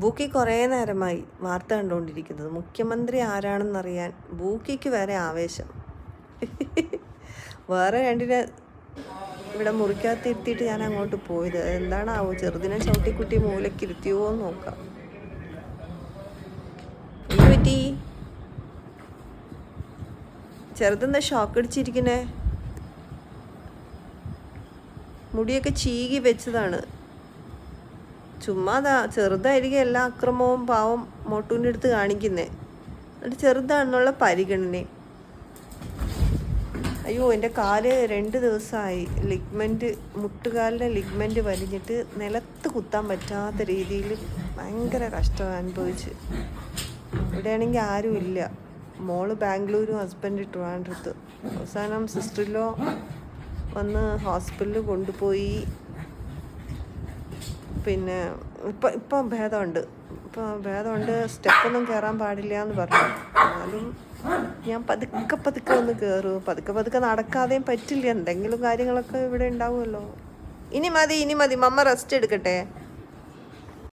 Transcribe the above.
ബൂക്കി കുറേ നേരമായി വാർത്ത കണ്ടുകൊണ്ടിരിക്കുന്നത്. മുഖ്യമന്ത്രി ആരാണെന്നറിയാൻ ബൂക്കിക്ക് വരെ ആവേശം. വേറെ രണ്ടിനെ ഇവിടെ മുറിക്കകത്ത് ഇരുത്തിയിട്ട് ഞാൻ അങ്ങോട്ട് പോയത്. എന്താണാവോ, ചെറുതിനെ ചവിട്ടിക്കുട്ടി മൂലയ്ക്ക് ഇരുത്തിയോ എന്ന് നോക്കാം. എന്ത് പറ്റി? ചെറുതെന്താ ഷോക്ക് അടിച്ചിരിക്കുന്നേ? മുടിയൊക്കെ ചീകി വെച്ചതാണ്. ചുമ്മാതാ, ചെറുതായിരിക്കും എല്ലാ അക്രമവും പാവം മോട്ടൂൻ്റെ അടുത്ത് കാണിക്കുന്നേ. എന്നിട്ട് ചെറുതാണെന്നുള്ള പരിഗണന. അയ്യോ, എൻ്റെ കാല് 2 ദിവസമായി മുട്ടുകാലിൻ്റെ ലിഗ്മെൻറ്റ് വലിഞ്ഞിട്ട് നിലത്ത് കുത്താൻ പറ്റാത്ത രീതിയിൽ ഭയങ്കര കഷ്ടം അനുഭവിച്ച്. ഇവിടെയാണെങ്കിൽ ആരും ഇല്ല. മോള് ബാംഗ്ലൂരും ഹസ്ബൻഡ് ട്രിവാൻഡ്രത്ത്. അവസാനം സിസ്റ്ററിലോ വന്ന് ഹോസ്പിറ്റലിൽ കൊണ്ടുപോയി. പിന്നെ ഇപ്പം ഭേദമുണ്ട്. സ്റ്റെപ്പൊന്നും കയറാൻ പാടില്ല എന്ന് പറഞ്ഞു. എന്നാലും ഞാൻ പതുക്കെ ഒന്ന് കയറും. പതുക്കെ നടക്കാതെയും പറ്റില്ല. എന്തെങ്കിലും കാര്യങ്ങളൊക്കെ ഇവിടെ ഉണ്ടാവുമല്ലോ. ഇനി മതി മമ്മ റെസ്റ്റ് എടുക്കട്ടെ.